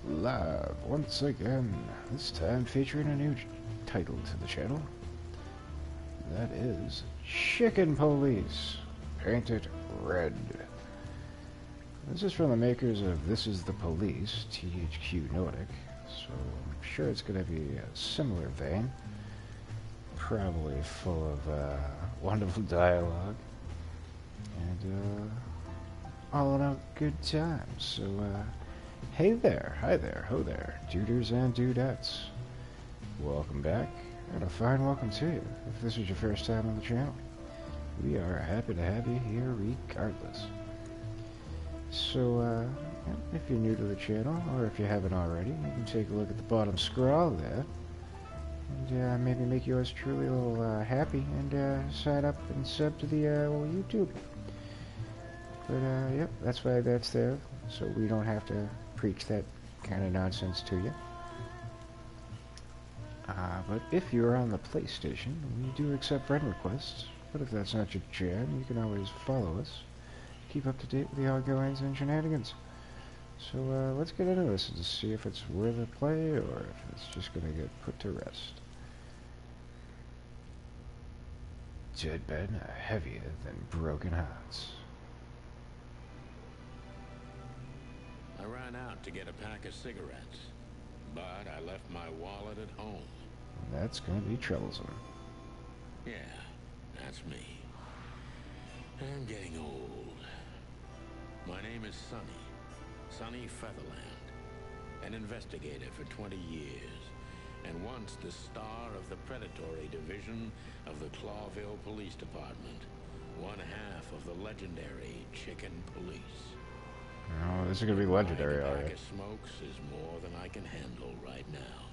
live once again, this time featuring a new title to the channel. That is Chicken Police, painted red. This is from the makers of This Is the Police, THQ Nordic, so I'm sure it's going to be a similar vein. Probably full of wonderful dialogue and all in all good times. So, hey there, hi there, ho there, duders and dudettes. Welcome back, and a fine welcome to you if this is your first time on the channel. We are happy to have you here regardless. So, if you're new to the channel, or if you haven't already, you can take a look at the bottom scroll there, and maybe make yours truly a little happy, and sign up and sub to the old YouTube. But, yep, that's why that's there, so we don't have to preach that kind of nonsense to you. But if you're on the PlayStation, we do accept friend requests, but if that's not your jam, you can always follow us. Keep up to date with the outgoings and shenanigans. So, let's get into this and see if it's worth a play, or if it's just gonna get put to rest. Dead men are heavier than broken hearts. I ran out to get a pack of cigarettes, but I left my wallet at home. That's gonna be troublesome. Yeah, that's me. I'm getting old. My name is Sonny Featherland, an investigator for 20 years, and once the star of the predatory division of the Clawville Police Department, one half of the legendary Chicken Police. Oh, this is gonna be legendary, a alright. pack of smokes is more than I can handle right now.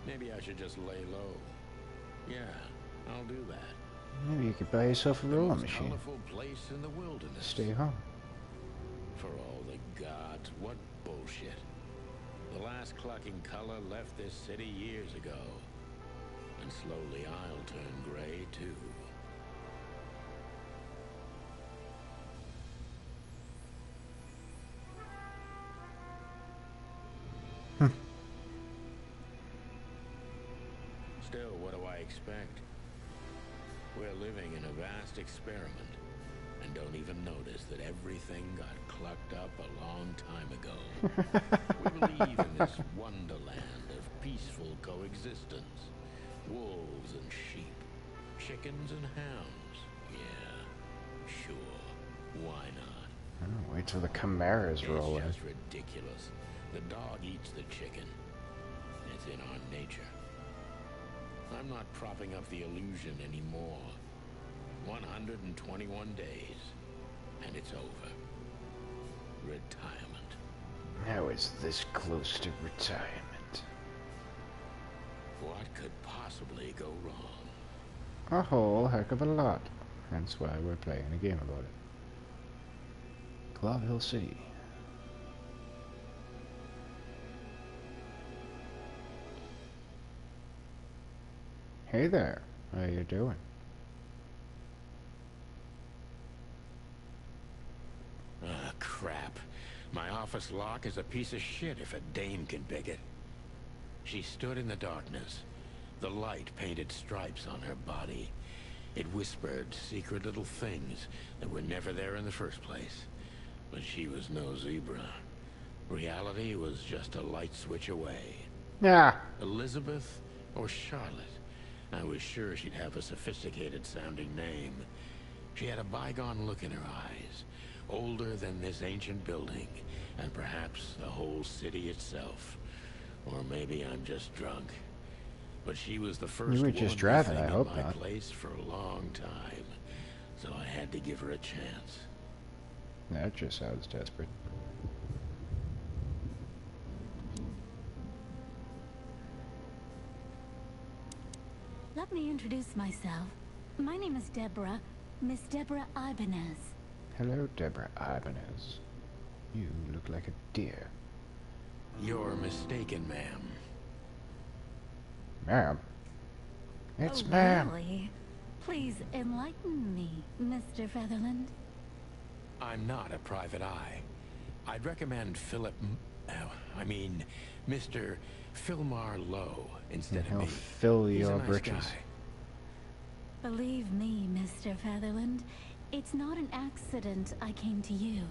Maybe I should just lay low. Yeah, I'll do that. Maybe you could buy yourself a rolling machine. Colorful place in the wilderness. Stay home. For all the gods, what bullshit. The last clucking color left this city years ago. And slowly I'll turn gray too. Still, what do I expect? We're living in a vast experiment, and don't even notice that everything got clucked up a long time ago. We believe in this wonderland of peaceful coexistence. Wolves and sheep, chickens and hounds. Yeah, sure, why not? Oh, wait till the chimeras roll in. It's just ridiculous. The dog eats the chicken. It's in our nature. I'm not propping up the illusion anymore. 121 days, and it's over. Retirement. Now it's this close to retirement. What could possibly go wrong? A whole heck of a lot. That's why we're playing a game about it. Clawville City. Hey there, how you doing? Ah, crap. My office lock is a piece of shit if a dame can pick it. She stood in the darkness. The light painted stripes on her body. It whispered secret little things that were never there in the first place. But she was no zebra. Reality was just a light switch away. Yeah. Elizabeth or Charlotte? I was sure she'd have a sophisticated sounding name. She had a bygone look in her eyes, older than this ancient building, and perhaps the whole city itself. Or maybe I'm just drunk. But she was the first You were just driving, I hope in my not. place for a long time, so I had to give her a chance. That just sounds desperate. Let me introduce myself. My name is Deborah, Miss Deborah Ibanez. Hello, Deborah Ibanez. You look like a deer. You're mistaken, ma'am. Ma'am? It's Oh, ma'am. really? Please enlighten me, Mr. Featherland. I'm not a private eye. I'd recommend Philip I mean, Mr. Philmar Lowe instead And of he'll me. fill He's a your nice britches. guy. Believe me, Mr. Featherland, it's not an accident I came to you.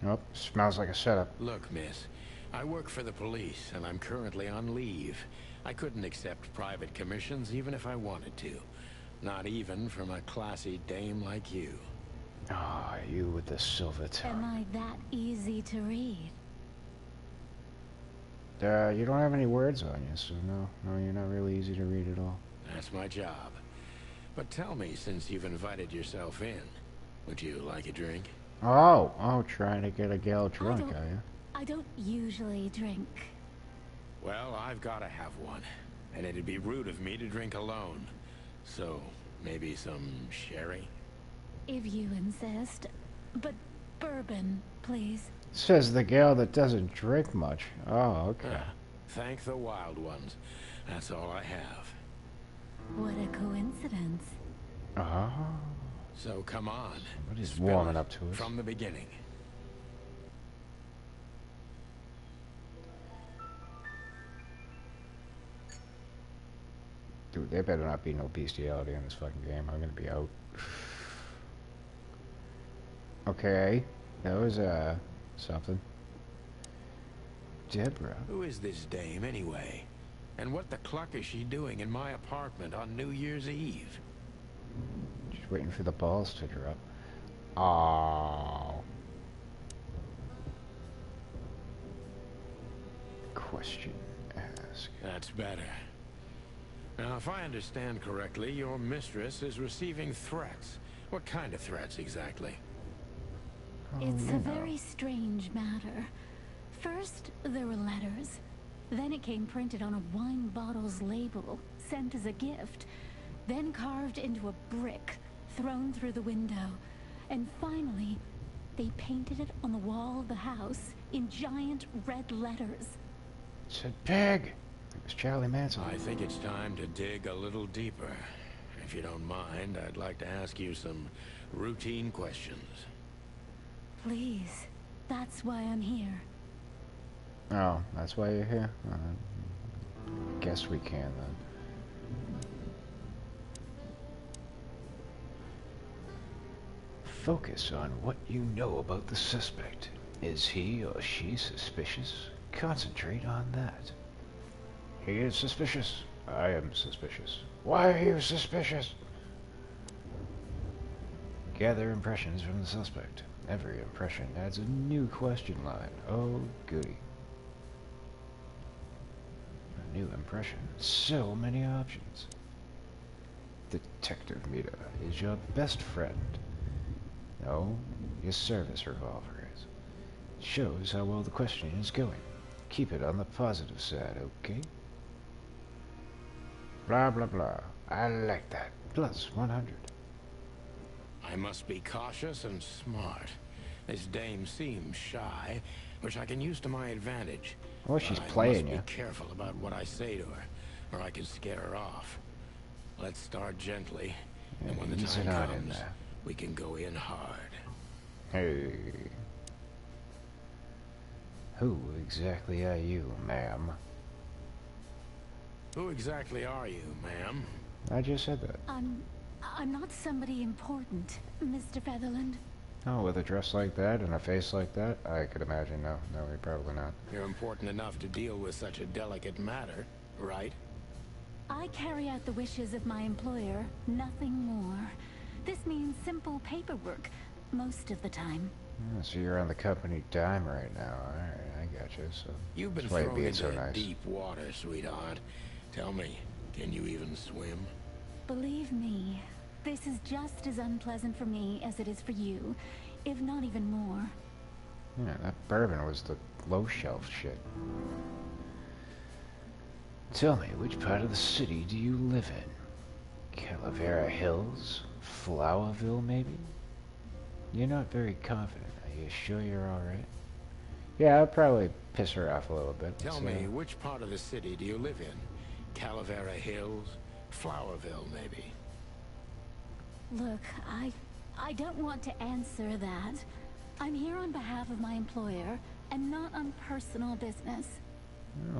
Nope, smells like a setup. Look, miss, I work for the police, and I'm currently on leave. I couldn't accept private commissions even if I wanted to. Not even from a classy dame like you. Ah, you with the silver Am tongue. I that easy to read? You don't have any words on you, so no, you're not really easy to read at all. That's my job. But tell me, since you've invited yourself in, would you like a drink? Oh, trying to get a gal drunk, are you? I don't usually drink. Well, I've got to have one. And it'd be rude of me to drink alone. So, maybe some sherry? If you insist. But bourbon, please. Says the gal that doesn't drink much. Oh, okay. Thank the wild ones. That's all I have. What a coincidence. Oh, So come on. somebody's spill warming it up to us. From the beginning. Dude, there better not be no bestiality in this fucking game. I'm gonna be out. Okay, that was, something. Deborah. Who is this dame, anyway? And what the cluck is she doing in my apartment on New Year's Eve? Just waiting for the balls to drop. Oh. Question ask. That's better. Now, if I understand correctly, your mistress is receiving threats. What kind of threats, exactly? Oh, It's you a know. very strange matter. First, there were letters. Then it came printed on a wine bottle's label, sent as a gift. Then carved into a brick, thrown through the window. And finally, they painted it on the wall of the house in giant red letters. It said pig. It was Charlie Manson. I think it's time to dig a little deeper. If you don't mind, I'd like to ask you some routine questions. Please, that's why I'm here. Oh, that's why you're here? Guess we can then. Focus on what you know about the suspect. Is he or she suspicious? Concentrate on that. He is suspicious. I am suspicious. Why are you suspicious? Gather impressions from the suspect. Every impression adds a new question line. Oh, goody. A new impression. So many options. Detective meter is your best friend. No, your service revolver is. It shows how well the questioning is going. Keep it on the positive side, okay? Blah, blah, blah. I like that. Plus 100. I must be cautious and smart. This dame seems shy, which I can use to my advantage. Oh, she's But playing I you. must be careful about what I say to her, or I can scare her off. Let's start gently, and when the ease time it on in comes, there. we can go in hard. Hey. Who exactly are you, ma'am? Who exactly are you, ma'am? I just said that. I'm not somebody important, Mr. Featherland. Oh, with a dress like that and a face like that? I could imagine, no, probably not. You're important enough to deal with such a delicate matter, right? I carry out the wishes of my employer, nothing more. This means simple paperwork, most of the time. Oh, so you're on the company dime right now. Alright, I got you, so... You've been that's why you're thrown being into so nice. deep water, sweetheart. Tell me, can you even swim? Believe me, this is just as unpleasant for me as it is for you, if not even more. Yeah, that bourbon was the low shelf shit. Tell me, which part of the city do you live in? Calavera Hills? Flowerville, maybe? You're not very confident. Are you sure you're alright? Yeah, I'll probably piss her off a little bit. Tell so- me, which part of the city do you live in? Calavera Hills? Flowerville, maybe? Look, I don't want to answer that. I'm here on behalf of my employer, and not on personal business.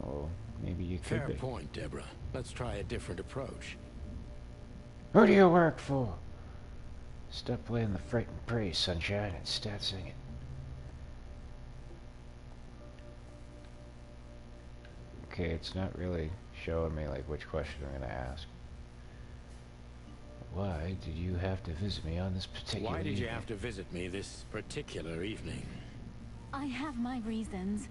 Oh, maybe you could Fair be. point, Deborah. Let's try a different approach. Who do you work for? Stop playing the frightened prey, sunshine, and start singing. Okay, it's not really showing me like which question I'm gonna ask. Why did you have to visit me on this particular Why did you evening? have to visit me this particular evening? I have my reasons.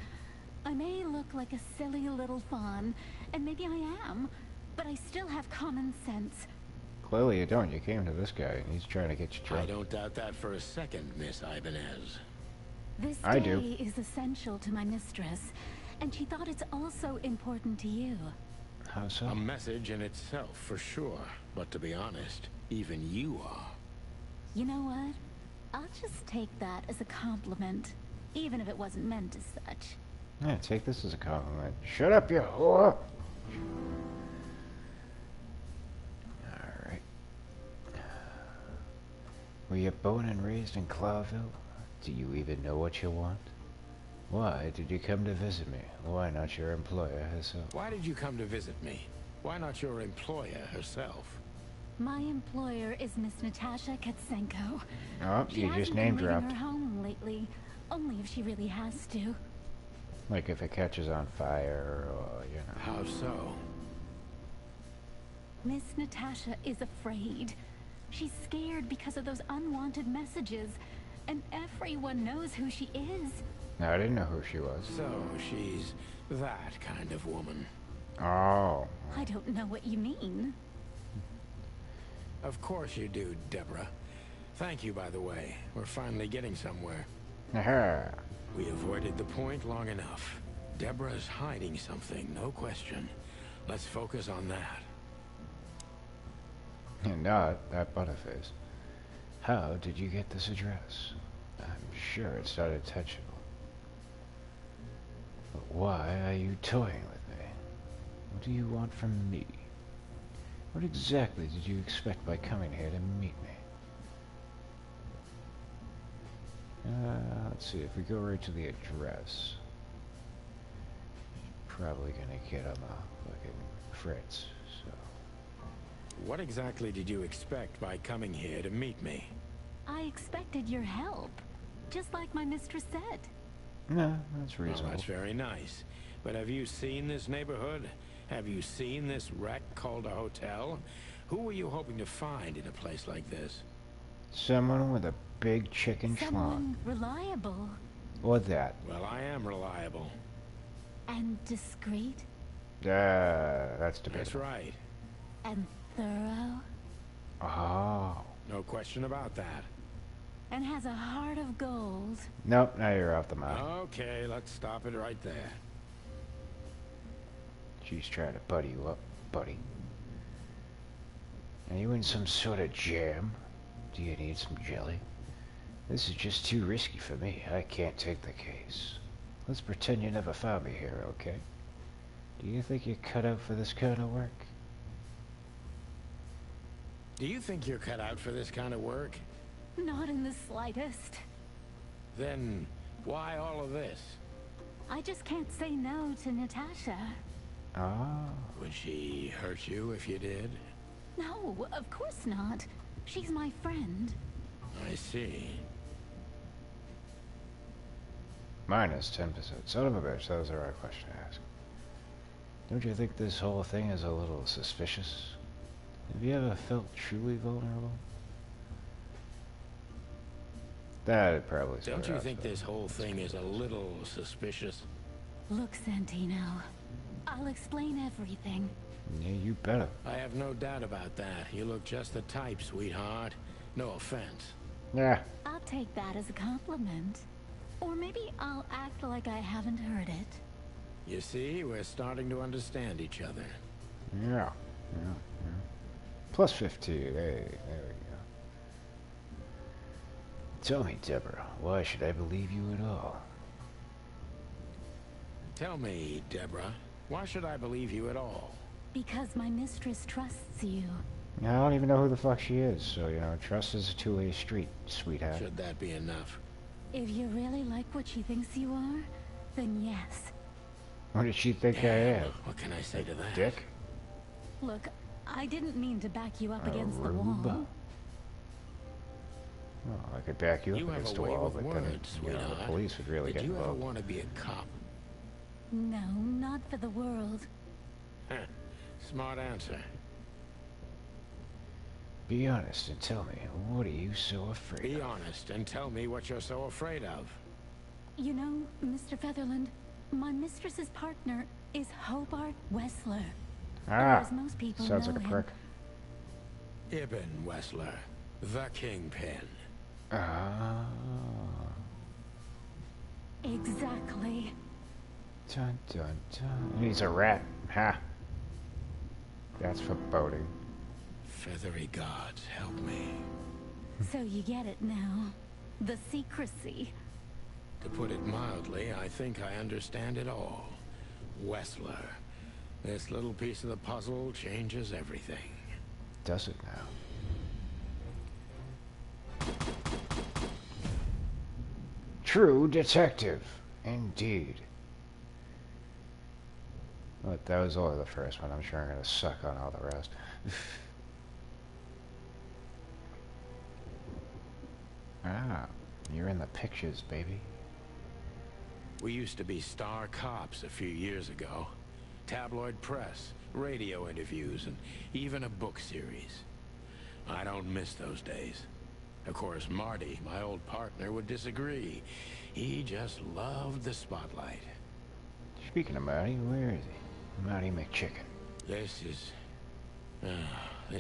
I may look like a silly little fawn, and maybe I am, but I still have common sense. Clearly you don't. You came to this guy and he's trying to get you I drunk. don't doubt that for a second, Miss Ibanez. This I day do. is essential to my mistress, and she thought it's also important to you. How so? A message in itself, for sure. But to be honest, even you are. You know what? I'll just take that as a compliment, even if it wasn't meant as such. Yeah, take this as a compliment. Shut up, you whore! Alright. Were you born and raised in Clawville? Do you even know what you want? Why did you come to visit me? Why not your employer herself? Why did you come to visit me? Why not your employer herself? My employer is Miss Natasha Katsenko. Oh, She you hasn't just been name leaving dropped. her home lately, only if she really has to. Like if it catches on fire or, you know. How so? Miss Natasha is afraid. She's scared because of those unwanted messages, and everyone knows who she is. No, I didn't know who she was. So she's that kind of woman. Oh. I don't know what you mean. Of course you do, Deborah. Thank you, by the way. We're finally getting somewhere. Aha. We avoided the point long enough. Deborah's hiding something, no question. Let's focus on that. And not that butterface. How did you get this address? I'm sure it's not intentional. But why are you toying with me? What do you want from me? What exactly did you expect by coming here to meet me? Let's see, if we go right to the address, probably gonna get on the fucking fritz, so. What exactly did you expect by coming here to meet me? I expected your help, just like my mistress said. No, that's Well, reasonable. that's very nice. But have you seen this neighborhood? Have you seen this wreck called a hotel? Who were you hoping to find in a place like this? Someone with a big chicken schlong. Someone reliable Or that. Well, I am reliable. and discreet That's That's debatable. right. and thorough Oh. No question about that. and has a heart of gold. Nope, now you're off the mark. Okay, let's stop it right there. She's trying to buddy you up, buddy. Are you in some sort of jam? Do you need some jelly? This is just too risky for me. I can't take the case. Let's pretend you never found me here, okay? Do you think you're cut out for this kind of work? Do you think you're cut out for this kind of work? Not in the slightest. Then why all of this? I just can't say no to Natasha. Ah. Would she hurt you if you did? No, of course not. She's my friend. I see. Minus 10%. Son of a bitch, that was the right question to ask. Don't you think this whole thing is a little suspicious? Have you ever felt truly vulnerable? That probably. Don't you think this whole thing is a little suspicious? Look, Santino, I'll explain everything. Yeah, you better. I have no doubt about that. You look just the type, sweetheart. No offense. Yeah. I'll take that as a compliment. Or maybe I'll act like I haven't heard it. You see, we're starting to understand each other. Yeah. Plus 15. Hey, there we go. Tell me, Deborah, why should I believe you at all? Tell me, Deborah, why should I believe you at all? Because my mistress trusts you. I don't even know who the fuck she is, so, you know, trust is a two-way street, sweetheart. Should that be enough? If you really like what she thinks you are, then yes. What did she think I am? What can I say to that? Dick? Look, I didn't mean to back you up A against the rube? wall. Well, I could back you up You have against a the way wall, with but then, words, you know, the sweetheart. police would really Did get you ever involved. want to be a cop? No, not for the world. Heh. Smart answer. Be honest and tell me, what are you so afraid Be of? honest and tell me what you're so afraid of. You know, Mr. Featherland, my mistress's partner is Hobart Wessler. Ah, As most people sounds know like a him. prick. Ibn Wessler, the kingpin. Ah. Exactly. Dun dun dun. And he's a rat. Ha. That's foreboding. Feathery gods, help me. So you get it now. The secrecy. To put it mildly, I think I understand it all. Wessler. This little piece of the puzzle changes everything. Does it now? True detective. Indeed. But that was only the first one. I'm sure I'm gonna suck on all the rest. Ah, you're in the pictures, baby. We used to be star cops a few years ago. Tabloid press, radio interviews, and even a book series. I don't miss those days. Of course, Marty, my old partner, would disagree. He just loved the spotlight. Speaking of Marty, where is he? Marty McChicken. This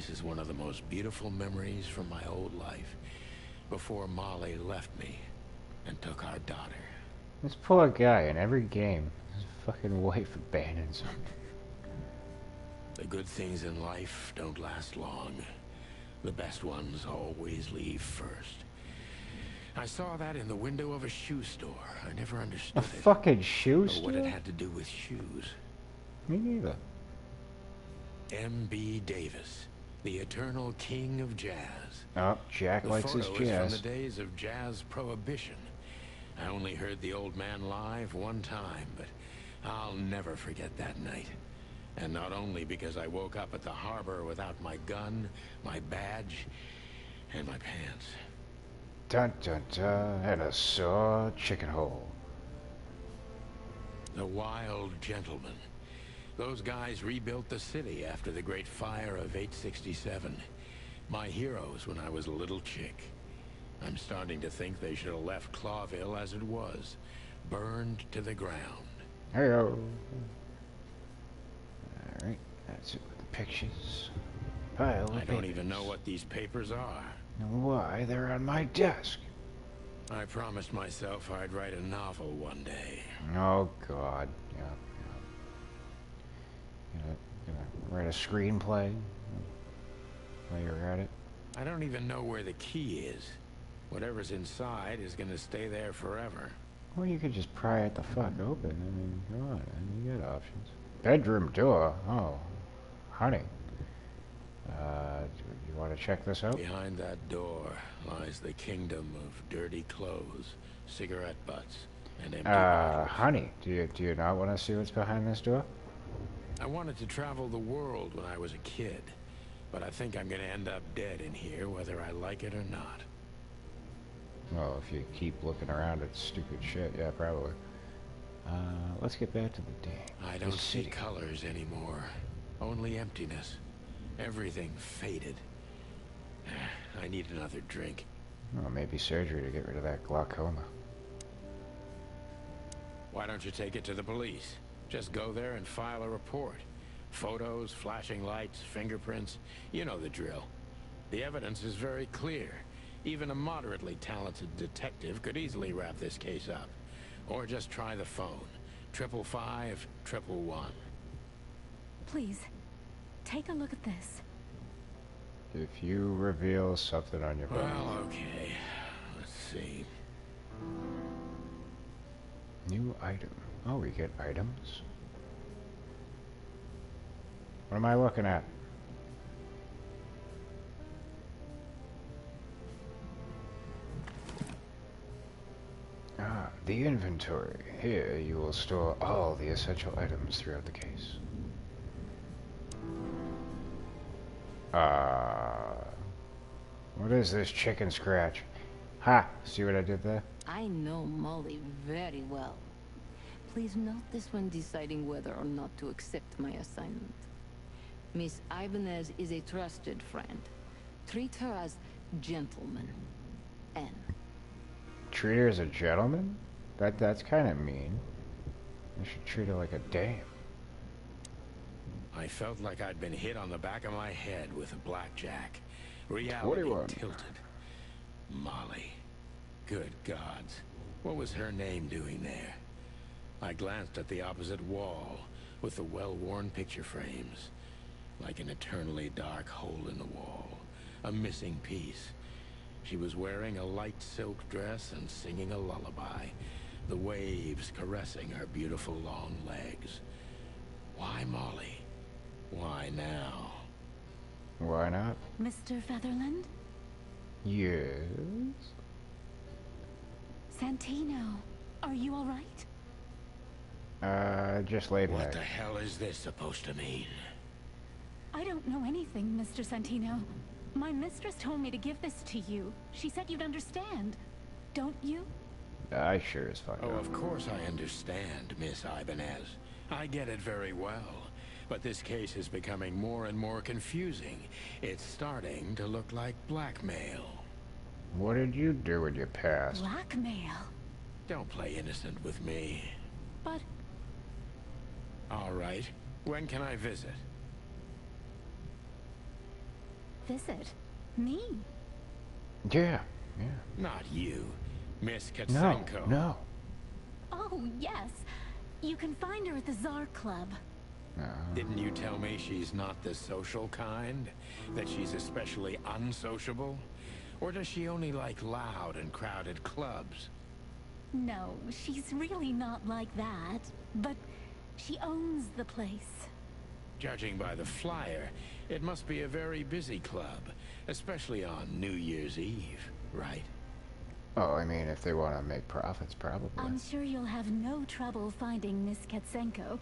is one of the most beautiful memories from my old life. Before Molly left me and took our daughter. This poor guy in every game. His fucking wife abandons him. The good things in life don't last long. The best ones always leave first. I saw that in the window of a shoe store. I never A understood it. fucking shoe Or store? what it had to do with shoes. Me neither. M.B. Davis, the eternal king of jazz. Oh, Jack The likes his photo is from jazz. the days of jazz prohibition. I only heard the old man live one time, but I'll never forget that night. And not only because I woke up at the harbor without my gun, my badge, and my pants. Dun dun dun, and a sore chicken hole. The wild gentlemen. Those guys rebuilt the city after the Great Fire of 867. My heroes when I was a little chick. I'm starting to think they should have left Clawville as it was, burned to the ground. Heyo. Alright, that's it with the pictures. Pile of I don't even papers. know what these papers are. And why they're on my desk. I promised myself I'd write a novel one day. Oh god. Yeah. Gonna write a screenplay while you're at it. I don't even know where the key is. Whatever's inside is gonna stay there forever. Well, you could just pry it the fuck open. I mean, come on, man. You got options. Bedroom door. Oh, honey. Do you want to check this out? Behind that door lies the kingdom of dirty clothes, cigarette butts, and empty bottles. Honey, do you not want to see what's behind this door? I wanted to travel the world when I was a kid, but I think I'm gonna end up dead in here whether I like it or not. Well, if you keep looking around at stupid shit, yeah, probably. Let's get back to the day. I The don't see city. colors anymore. Only emptiness. Everything faded. I need another drink. Well, maybe surgery to get rid of that glaucoma. Why don't you take it to the police? Just go there and file a report. Photos, flashing lights, fingerprints. You know the drill. The evidence is very clear. Even a moderately talented detective could easily wrap this case up. Or just try the phone. 555-111. Please, take a look at this. If you reveal something on your phone. Well, okay. Let's see. New item. Oh, we get items. What am I looking at? Ah, The inventory. Here you will store all the essential items throughout the case. What is this chicken scratch? Ha! See what I did there? I know Molly very well. Please note this when deciding whether or not to accept my assignment. Miss Ibanez is a trusted friend. Treat her as gentleman. N. Treat her as a gentleman? That's kind of mean. I should treat her like a dame. I felt like I'd been hit on the back of my head with a blackjack. Reality 21. tilted. Molly. Good gods. What was her name doing there? I glanced at the opposite wall with the well-worn picture frames. Like an eternally dark hole in the wall. A missing piece. She was wearing a light silk dress and singing a lullaby. The waves caressing her beautiful long legs. Why Molly? Why now? Why not? Mr. Featherland? Yes? Santino, are you all right? Just laid What back. the hell is this supposed to mean? I don't know anything, Mr. Santino. My mistress told me to give this to you. She said you'd understand. Don't you? I sure as fuck Oh, don't. of course I understand, Miss Ibanez. I get it very well. But this case is becoming more and more confusing. It's starting to look like blackmail. What did you do with your past? Blackmail. Don't play innocent with me. But All right. When can I visit? visit me? Yeah. Not you, Miss No. Katsenko. No. Oh, yes. You can find her at the Tsar Club. Didn't you tell me she's not the social kind? That she's especially unsociable? Or does she only like loud and crowded clubs? No, she's really not like that. But she owns the place. Judging by the flyer, it must be a very busy club, especially on New Year's Eve, right? Oh, I mean, if they want to make profits, probably. I'm sure you'll have no trouble finding Miss Katsenko.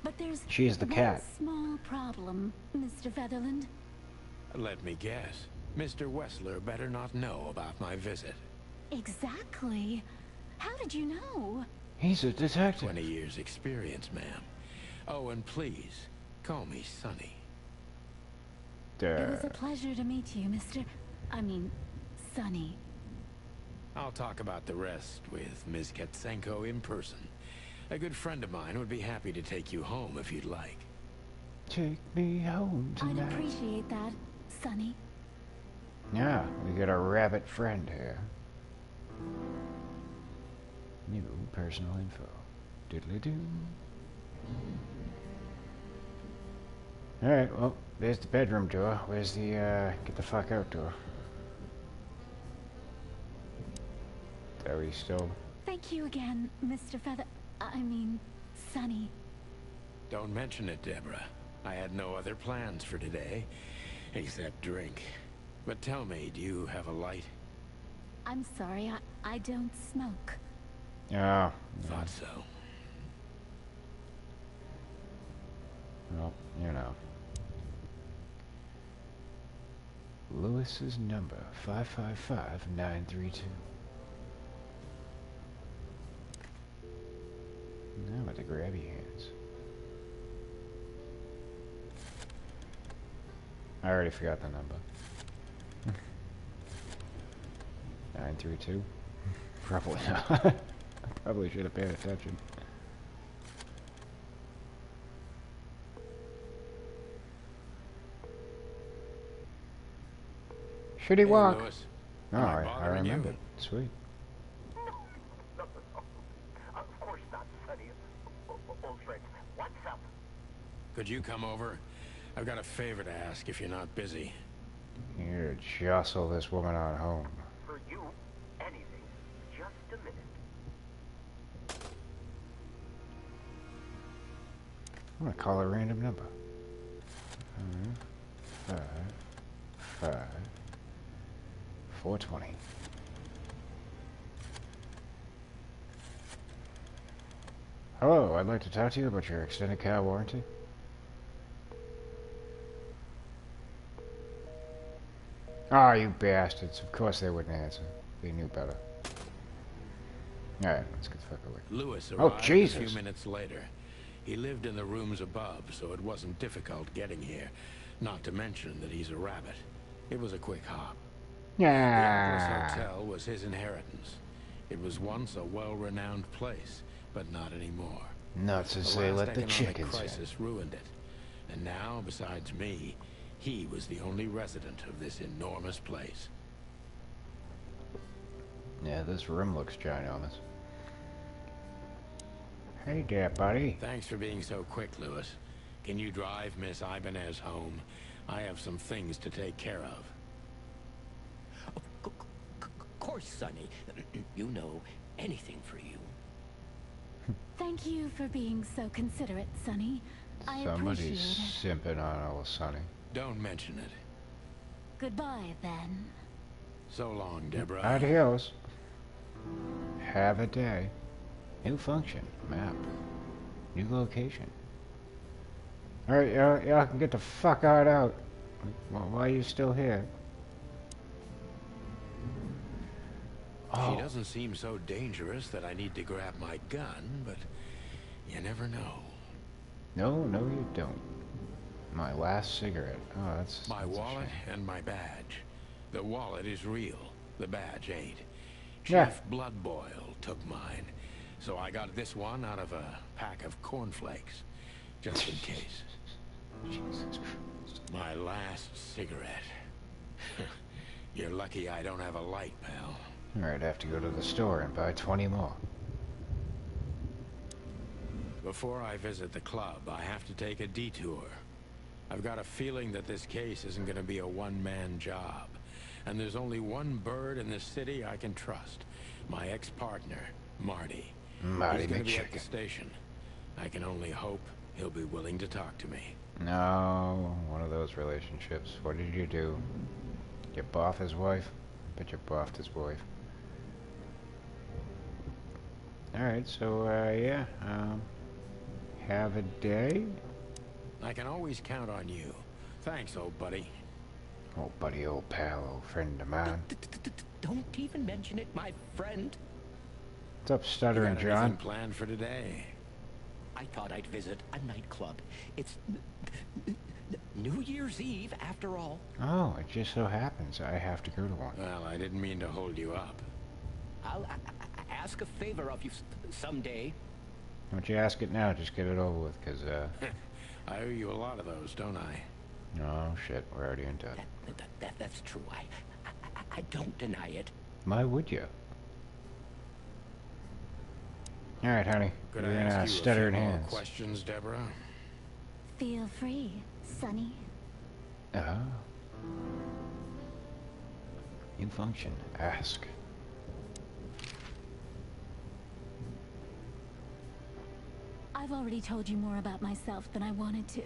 But there's She's the one cat. small problem, Mr. Featherland. Let me guess. Mr. Wessler better not know about my visit. Exactly. How did you know? He's a detective. 20 years experience, ma'am. Oh, and please, call me Sonny. It was a pleasure to meet you, Sonny. I'll talk about the rest with Ms. Katsenko in person. A good friend of mine would be happy to take you home if you'd like. Take me home I'd tonight. appreciate that, Sonny. Yeah, we got a rabbit friend here. New personal info. Diddly-doo. Alright, well, there's the bedroom door. Where's the, get the fuck out door? Are we still... Thank you again, Mr. Sonny. Don't mention it, Deborah. I had no other plans for today, except drink. But tell me, do you have a light? I'm sorry, I don't smoke. Oh, Thought so. well, you know. Lewis's number, 555-932. Now with the grabby hands. I already forgot the number. 932? Probably not. Probably should have paid attention. Should he walk? Lewis. Oh, Am I bothering you? remembered. Sweet. Of course not, Sonny. Old friend, what's up? Could you come over? I've got a favor to ask if you're not busy. Here, jostle this woman on home. For you, anything. Just a minute. I'm gonna call a random number. 420. Hello, I'd like to talk to you about your extended cow warranty. Ah, you bastards. Of course they wouldn't answer. They knew better. Alright, let's get the fuck away. Lewis Oh, arrived a Jesus. few minutes later. He lived in the rooms above, so it wasn't difficult getting here. Not to mention that he's a rabbit. It was a quick hop. The Empress Yeah. Hotel was his inheritance. It was once a well-renowned place, but not anymore. Nuts as The they last let the economic chickens in. crisis ruined it. And now, besides me, he was the only resident of this enormous place. Yeah, this room looks ginormous. Hey there, buddy. Thanks for being so quick, Lewis. Can you drive Miss Ibanez home? I have some things to take care of. Of course, Sonny. You know, anything for you. Thank you for being so considerate, Sonny. I Somebody's appreciate it. simping on old Sonny. Don't mention it. Goodbye, then. So long, Deborah. Adios. Have a day. New function. Map. New location. Alright, y'all can get the fuck out. Why are you still here? She doesn't seem so dangerous that I need to grab my gun, but you never know. No, you don't. My last cigarette. Oh, that's My a wallet shame. and my badge. The wallet is real. The badge ain't. Yeah. Chief Bloodboil took mine, so I got this one out of a pack of cornflakes, just in case. Jesus Christ. My last cigarette. You're lucky I don't have a light, pal. Alright, I have to go to the store and buy 20 more. Before I visit the club, I have to take a detour. I've got a feeling that this case isn't going to be a one-man job. And there's only one bird in this city I can trust. My ex-partner, Marty. Marty He's going to be at the McChicken. station. I can only hope he'll be willing to talk to me. No, one of those relationships. What did you do? You boff his wife? Bet you boffed his wife. Alright, so, yeah, have a day? I can always count on you. Thanks, old buddy. Old buddy, old pal, old friend of mine. Don't even mention it, my friend. What's up, You stuttering got John? anything planned for today? I thought I'd visit a nightclub. It's New Year's Eve, after all. Oh, it just so happens I have to go to one. Well, I didn't mean to hold you up. I'll ask a favor of you someday. Don't you ask it now, just get it over with, because, I owe you a lot of those, don't I? oh shit, we're already in debt. That's true. I don't deny it. Why would you? Alright, honey. Could You're I in ask you a few stuttering more hands. questions, Deborah? Feel free, Sonny. Oh. New function. Ask. I've already told you more about myself than I wanted to.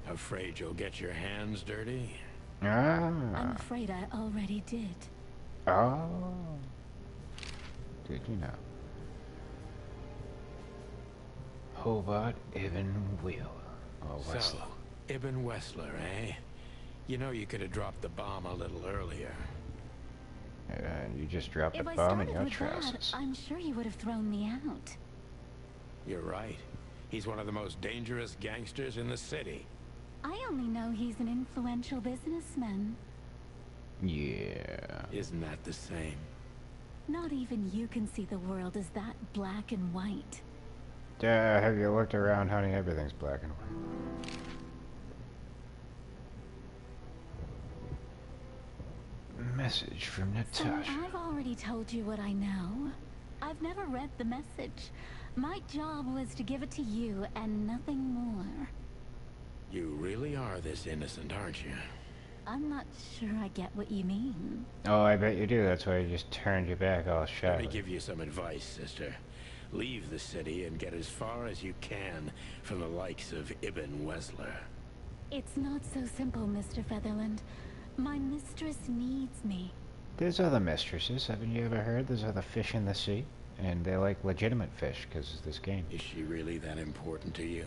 Afraid you'll get your hands dirty? I'm Ah. afraid I already did. Oh. Did you know? Hobart Ibn Wheel. Or Wessler. So, Ibn Wessler, eh? You know you could have dropped the bomb a little earlier. And you just dropped If a I bomb in started your with trousers. that, I'm sure you would have thrown me out. You're right. He's one of the most dangerous gangsters in the city. I only know he's an influential businessman. Yeah. Isn't that the same? Not even you can see the world as that black and white. Have you looked around, honey? Everything's black and white. Message from Sonny, Natasha. I've already told you what I know. I've never read the message. My job was to give it to you and nothing more. You really are this innocent, aren't you? I'm not sure I get what you mean. Oh, I bet you do. That's why you just turned your back all Let shy. me give you some advice, sister. Leave the city and get as far as you can from the likes of Ibn Wessler. It's not so simple, Mr. Featherland. My mistress needs me. There's other mistresses. Haven't you ever heard there's other fish in the sea? and they like legitimate fish because of this game. Is she really that important to you?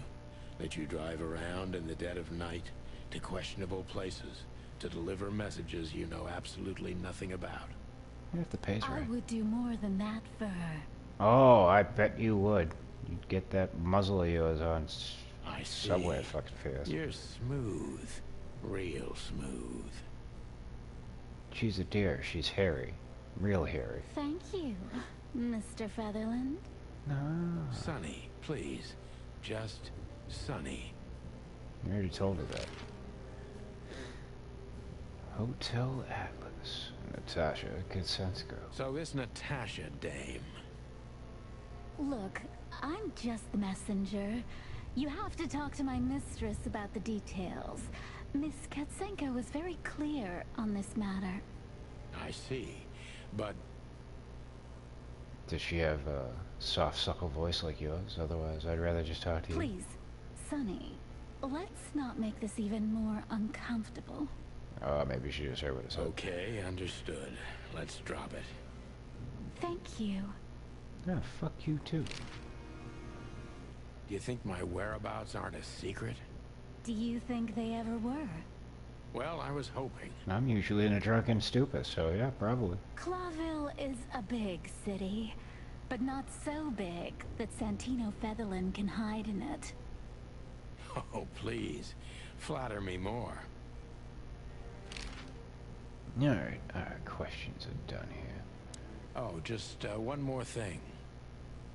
That you drive around in the dead of night to questionable places to deliver messages you know absolutely nothing about? If the pay's I right. would do more than that for her. Oh, I bet you would. You'd get that muzzle of yours on I see. Subway fucking fast. You're smooth. Real smooth. She's a deer. She's hairy. Real hairy. Thank you, Mr. Featherland. No. Sonny, please. Just Sonny. You already told her that. Hotel Atlas. Natasha Kacensko. So this Natasha dame. Look, I'm just the messenger. You have to talk to my mistress about the details. Miss Katsenko was very clear on this matter. I see. But Does she have a soft, supple voice like yours? Otherwise, I'd rather just talk to you. Please, Sonny, let's not make this even more uncomfortable. Oh, maybe she just heard what I said. okay, understood. Let's drop it. Thank you. Yeah, fuck you too. Do you think my whereabouts aren't a secret? Do you think they ever were? Well, I was hoping. I'm usually in a drunken stupor, so yeah, probably. Clawville is a big city, but not so big that Santino Featherland can hide in it. Oh, please. Flatter me more. Alright, our questions are done here. Oh, just one more thing.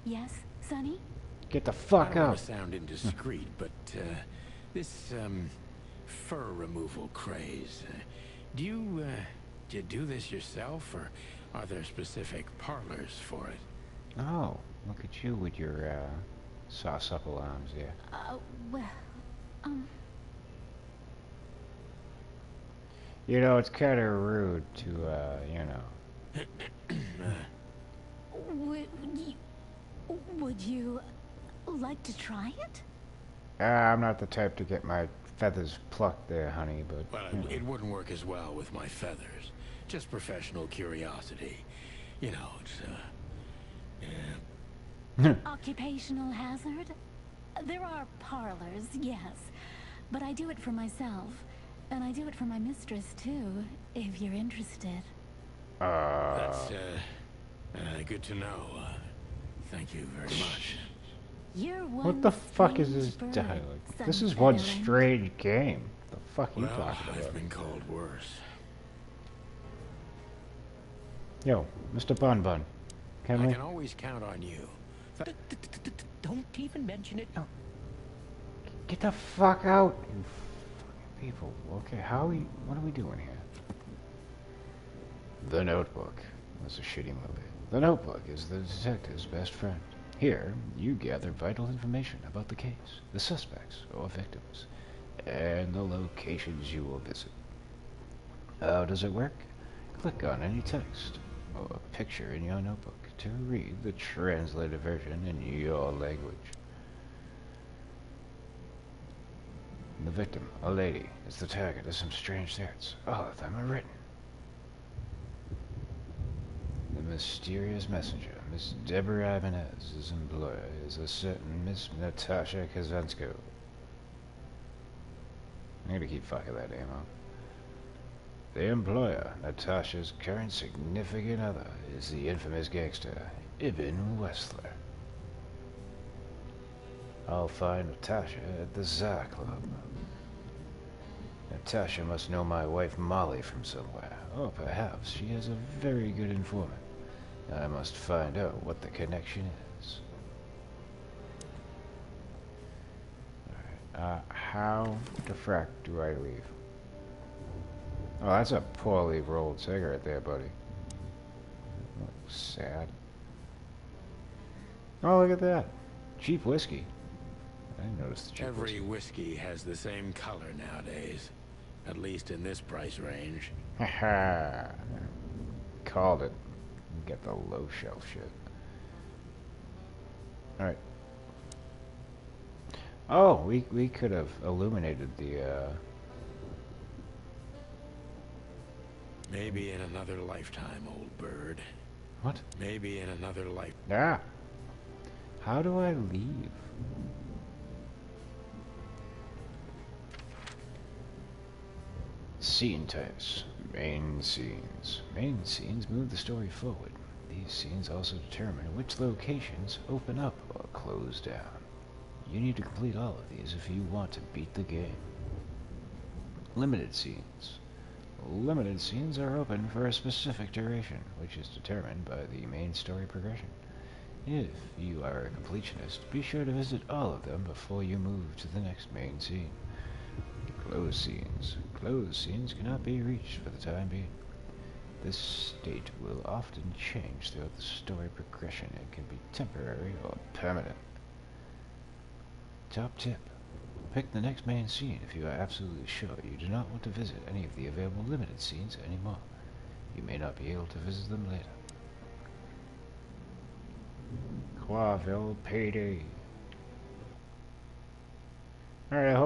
Yes, Sonny? Get the I fuck don't want out! to sound indiscreet, but this fur removal craze. Do you do this yourself, or are there specific parlors for it? Oh, look at you with your soft, supple arms, yeah. Well, You know, it's kind of rude to, you know. would you like to try it? I'm not the type to get my feathers plucked there, honey, but... Well, you know. it wouldn't work as well with my feathers. Just professional curiosity. You know, it's, yeah. Occupational hazard? There are parlors, yes. But I do it for myself. And I do it for my mistress, too, if you're interested. That's, good to know. Thank you very much. You're one What the fuck is strange this bird, dialogue? son This is one Featherland. strange game. The fuck you Well, talking I've about? been called worse. Yo, Mr. Bun Bun. Can I we? can always count on you. Don't even mention it. Get the fuck out, you fucking people. Okay, what are we doing here? The Notebook. That's a shitty movie. The Notebook is the detective's best friend. Here, you gather vital information about the case, the suspects or victims, and the locations you will visit. How does it work? Click on any text or picture in your notebook to read the translated version in your language. The victim, a lady, is the target of some strange threats. All of them are written. The mysterious messenger, Miss Deborah Ibanez's employer, is a certain Miss Natasha Kacensko. I'm gonna keep fucking that name up. The employer, Natasha's current significant other, is the infamous gangster, Ibn Wessler. I'll find Natasha at the Tsar Club. Natasha must know my wife Molly from somewhere, or perhaps she has a very good informant. I must find out what the connection is. Alright, how the frack do I leave? Oh, that's a poorly rolled cigarette there, buddy. Oh, sad. Oh, look at that. Cheap whiskey. I didn't notice the cheap Every whiskey. whiskey has the same color nowadays. At least in this price range. Haha. Called it. Get the low shelf shit. Alright. Oh, we could have illuminated the, Maybe in another lifetime, old bird. What? Maybe in another life. Ah! How do I leave? Scene types. Main scenes. Main scenes move the story forward. These scenes also determine which locations open up or close down. You need to complete all of these if you want to beat the game. Limited scenes. Limited scenes are open for a specific duration, which is determined by the main story progression. If you are a completionist, be sure to visit all of them before you move to the next main scene. Closed scenes. Closed scenes cannot be reached for the time being. This state will often change throughout the story progression and can be temporary or permanent. Top tip. Pick the next main scene if you are absolutely sure you do not want to visit any of the available limited scenes anymore. You may not be able to visit them later. Clawville PD. Alright, I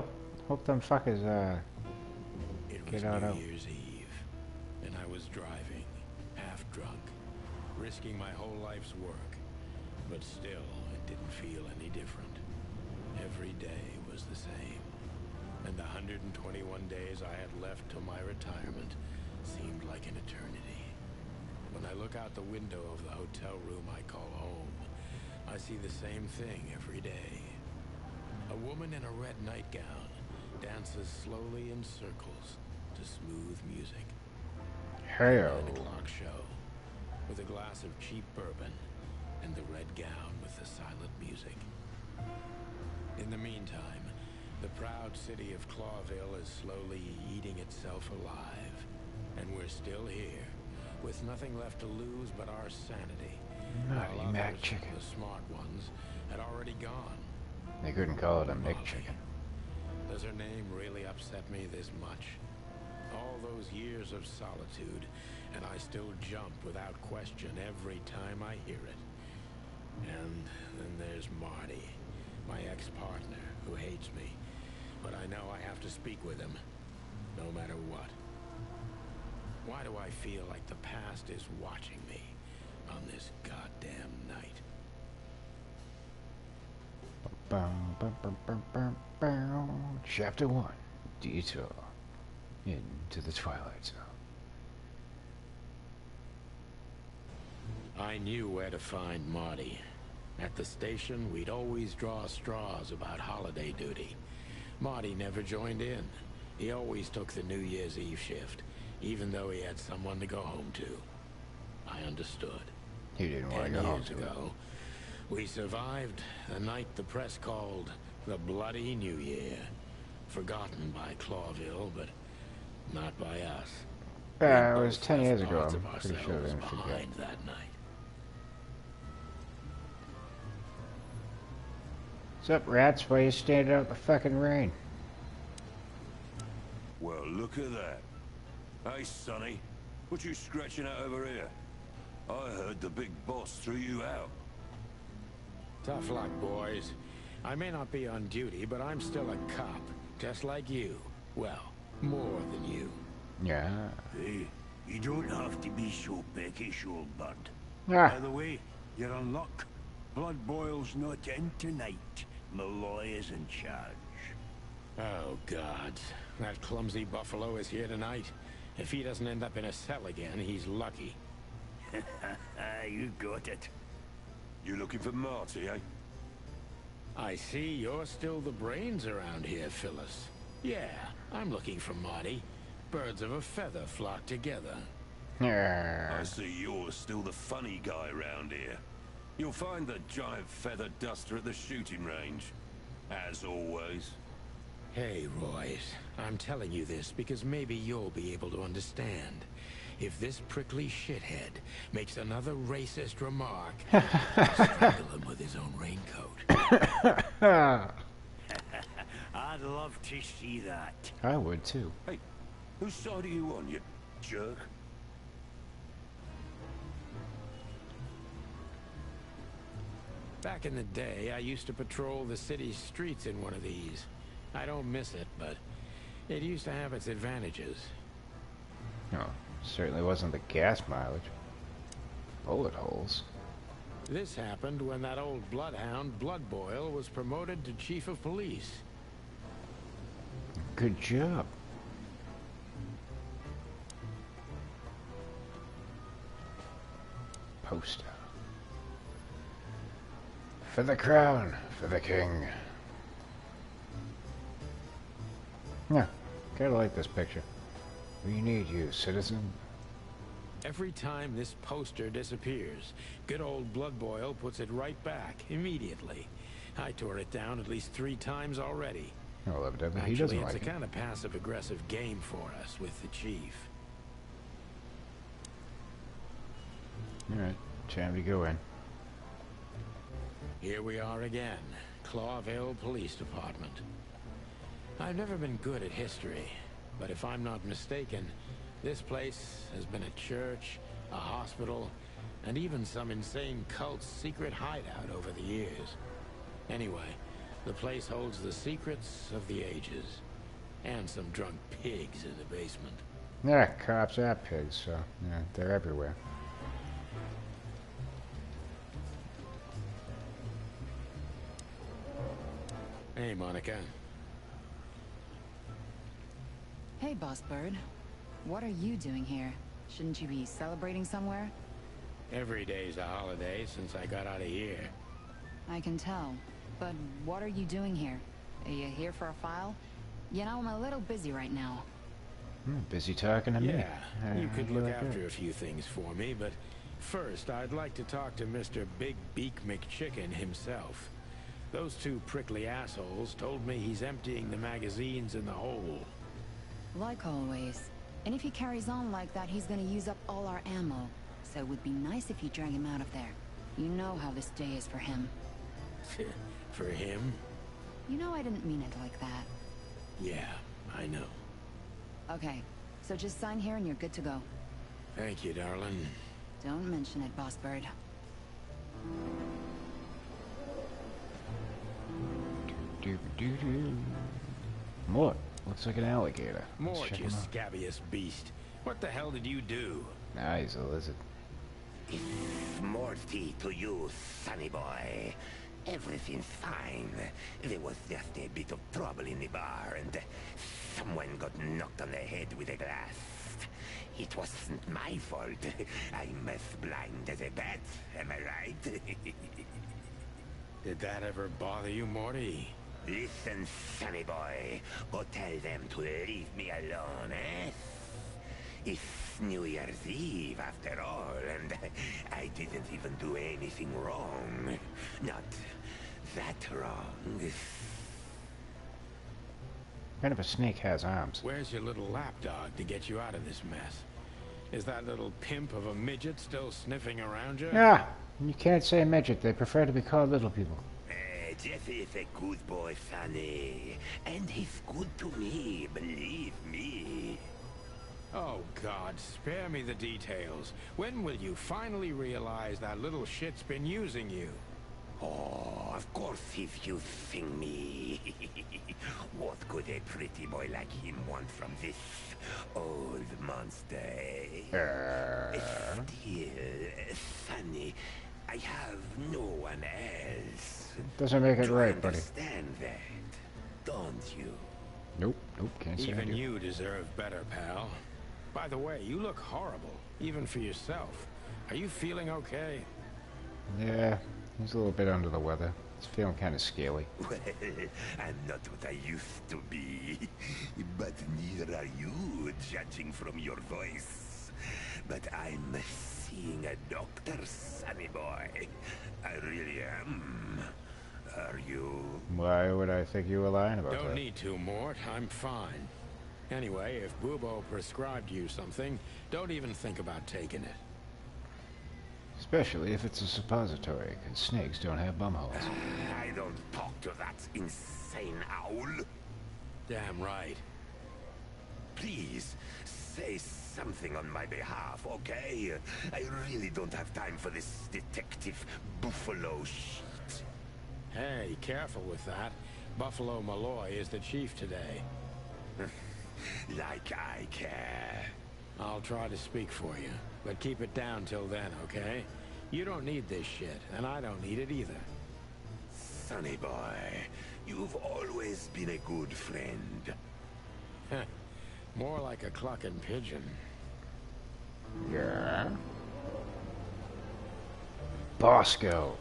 hope them fuckers It get was out. New Year's Eve, and I was driving, half drunk, risking my whole life's work. But still, it didn't feel any different. Every day was the same, and the 121 days I had left till my retirement seemed like an eternity. When I look out the window of the hotel room I call home, I see the same thing every day. A woman in a red nightgown dances slowly in circles to smooth music. Hell. 9 o'clock show, with a glass of cheap bourbon and the red gown with the silent music. In the meantime, the proud city of Clawville is slowly eating itself alive. And we're still here, with nothing left to lose but our sanity. Naughty While Mac others, Chicken. the smart ones, had already gone. They couldn't call it a Molly. McChicken. Does her name really upset me this much? All those years of solitude, and I still jump without question every time I hear it. And then there's Marty, my ex-partner, who hates me. But I know I have to speak with him, no matter what. Why do I feel like the past is watching me on this goddamn night? Chapter 1. Detour. Into the Twilight Zone. I knew where to find Marty. At the station, we'd always draw straws about holiday duty. Marty never joined in. He always took the New Year's Eve shift, even though he had someone to go home to. I understood. He didn't want to 10 go home years to ago, we survived a night the press called the Bloody New Year. Forgotten by Clawville, but not by us. It We was both 10 years left ago. parts I'm of pretty sure they ourselves didn't forget. behind that night. What's up, rats? Why you standing out in the fucking rain? Well, look at that. Hey, Sonny, what you scratching out over here? I heard the big boss threw you out. Tough luck, boys. I may not be on duty, but I'm still a cop, just like you. Well, more than you. Yeah. Hey, you don't have to be so peckish, old bud. Ah. By the way, you're on luck. Blood Boil's not in tonight. Malloy is in charge. Oh, God. That clumsy buffalo is here tonight. If he doesn't end up in a cell again, he's lucky. You got it. You looking for Marty, eh? I see you're still the brains around here, Phyllis. Yeah, I'm looking for Marty. Birds of a feather flock together. Yeah. I see you're still the funny guy round here. You'll find the giant feather duster at the shooting range. As always. Hey, Royce. I'm telling you this because maybe you'll be able to understand. If this prickly shithead makes another racist remark, I'll strangle him with his own raincoat. I'd love to see that. I would too. Hey, whose side are you on, you jerk? Back in the day, I used to patrol the city streets in one of these. I don't miss it, but it used to have its advantages. No, certainly wasn't the gas mileage. Bullet holes? This happened when that old bloodhound, Bloodboil, was promoted to chief of police. Good job. Poster. For the crown, for the king. Yeah, kinda like this picture. We need you, citizen. Every time this poster disappears, good old Bloodboil puts it right back, immediately. I tore it down at least 3 times already. Well, evidently he Actually, doesn't it's like a it. kind of passive-aggressive game for us with the chief. Alright, time to go in. Here we are again, Clawville Police Department. I've never been good at history, but if I'm not mistaken, this place has been a church, a hospital, and even some insane cult's secret hideout over the years. Anyway, the place holds the secrets of the ages, and some drunk pigs in the basement. Yeah, cops are pigs, so yeah, they're everywhere. Hey, Monica. Hey, Boss Bird. What are you doing here? Shouldn't you be celebrating somewhere? Every day's a holiday since I got out of here. I can tell. But what are you doing here? Are you here for a file? You know, I'm a little busy right now. Busy talking to me. Yeah, you could How do look like after that? a few things for me, but first I'd like to talk to Mr. Big Beak McChicken himself. Those 2 prickly assholes told me he's emptying the magazines in the hole. Like always. And if he carries on like that, he's gonna use up all our ammo. So it would be nice if you drag him out of there. You know how this day is for him. For him? You know I didn't mean it like that. Yeah, I know. Okay, so just sign here and you're good to go. Thank you, darling. Don't mention it, Boss Bird. Doo-doo-doo-doo. What? Looks like an alligator. Let's Mort, check you him out. scabbiest beast. What the hell did you do? Nah, he's a lizard. Morty to you, sonny boy. Everything's fine. There was just a bit of trouble in the bar, and someone got knocked on the head with a glass. It wasn't my fault. I'm as blind as a bat, am I right? Did that ever bother you, Morty? Listen, sonny boy. Go tell them to leave me alone, eh? It's New Year's Eve, after all, and I didn't even do anything wrong. Not that wrong. What kind of a snake has arms? Where's your little lapdog to get you out of this mess? Is that little pimp of a midget still sniffing around you? Yeah, you can't say midget. They prefer to be called little people. Jesse is a good boy, sonny. And he's good to me, believe me. Oh, God, spare me the details. When will you finally realize that little shit's been using you? Oh, of course he's using me. What could a pretty boy like him want from this old monster, eh? Still, sonny, I have no one else. Doesn't make it Do right, buddy. understand that, don't you? Nope, can't say I Even do. you deserve better, pal. By the way, you look horrible, even for yourself. Are you feeling okay? Yeah, he's a little bit under the weather. He's feeling kind of scaly. Well, I'm not what I used to be. But neither are you, judging from your voice. But I'm seeing a doctor, sonny boy. I really am. Are you? Why would I think you were lying about Don't that? need to, Mort. I'm fine. Anyway, if Bubo prescribed you something, don't even think about taking it. Especially if it's a suppository, because snakes don't have bumholes. I don't talk to that insane owl. Damn right. Please, say something on my behalf, okay? I really don't have time for this detective buffalo shit. Hey, careful with that. Buffalo Malloy is the chief today. Like I care. I'll try to speak for you, but keep it down till then, okay? You don't need this shit, and I don't need it either. Sonny boy, you've always been a good friend. More like a clucking pigeon. Yeah. Bosco.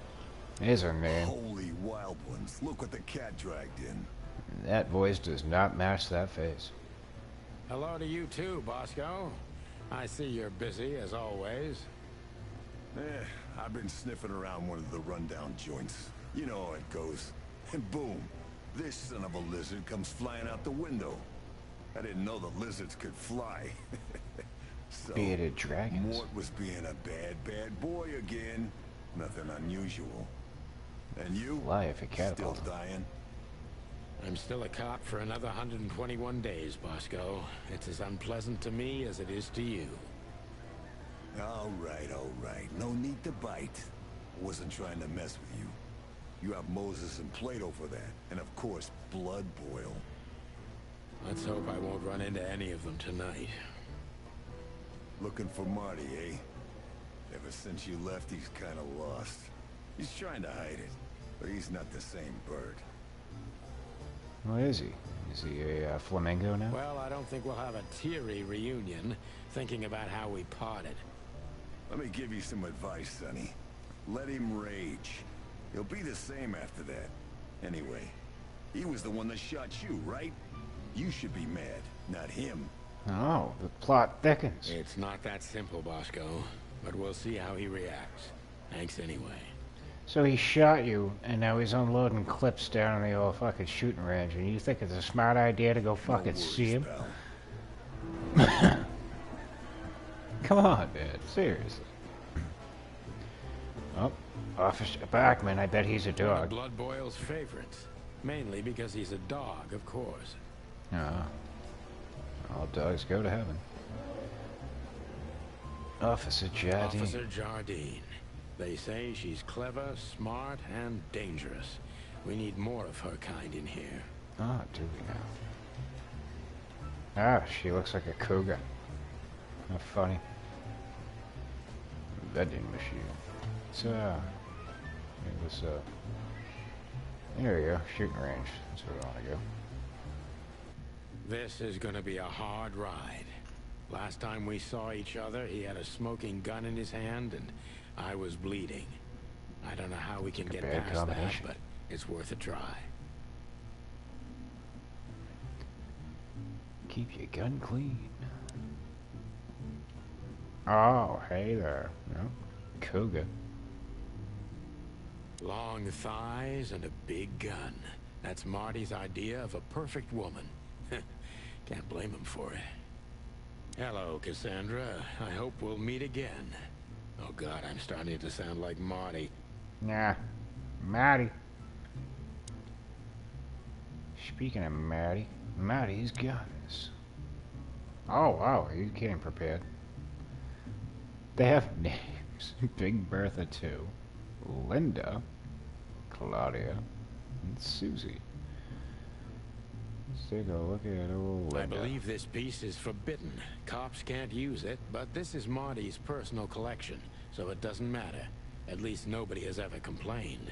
There's her name. Holy wild ones, look what the cat dragged in. That voice does not match that face. Hello to you too, Bosco. I see you're busy, as always. I've been sniffing around one of the rundown joints. You know how it goes. And boom, this son of a lizard comes flying out the window. I didn't know the lizards could fly. So, Bearded dragons. Mort was being a bad boy again. Nothing unusual. And you? Fly if you Still catapult. dying? I'm still a cop for another 121 days, Bosco. It's as unpleasant to me as it is to you. All right. No need to bite. I wasn't trying to mess with you. You have Moses and Plato for that. And of course, Blood Boil. Let's hope I won't run into any of them tonight. Looking for Marty, eh? Ever since you left, he's kind of lost. He's trying to hide it, but he's not the same bird. What is he? Is he a flamingo now? Well, I don't think we'll have a teary reunion, thinking about how we parted. Let me give you some advice, Sonny. Let him rage. He'll be the same after that. Anyway, he was the one that shot you, right? You should be mad, not him. Oh, the plot thickens. It's not that simple, Bosco, but we'll see how he reacts. Thanks anyway. So he shot you, and now he's unloading clips down in the old fucking shooting range, and you think it's a smart idea to go fucking see him? Pal. Come on, man. Seriously. Oh, Officer Bachman, I bet he's a One of dog. Blood Boil's favorites. Mainly because he's a dog, of course. Ah. All dogs go to heaven. Officer Jardine. Officer Jardine. They say she's clever, smart, and dangerous. We need more of her kind in here. Ah, do we now? Ah, she looks like a cougar. How funny. Vending machine. It's, it was, there we go. Shooting range. That's where I want to go. This is gonna be a hard ride. Last time we saw each other, he had a smoking gun in his hand, and I was bleeding. I don't know how we can get bad past that, combination. but it's worth a try. Keep your gun clean. Oh, hey there. No, cougar. Long thighs and a big gun. That's Marty's idea of a perfect woman. Can't blame him for it. Hello, Cassandra. I hope we'll meet again. Oh God, I'm starting to sound like Marty. Nah, Matty. Speaking of Matty, Matty's guns. Oh wow, he's getting prepared. They have names. Big Bertha 2, Linda, Claudia, and Susie. Let's take a look at old Linda. I believe this piece is forbidden. Cops can't use it, but this is Marty's personal collection, so it doesn't matter. At least nobody has ever complained.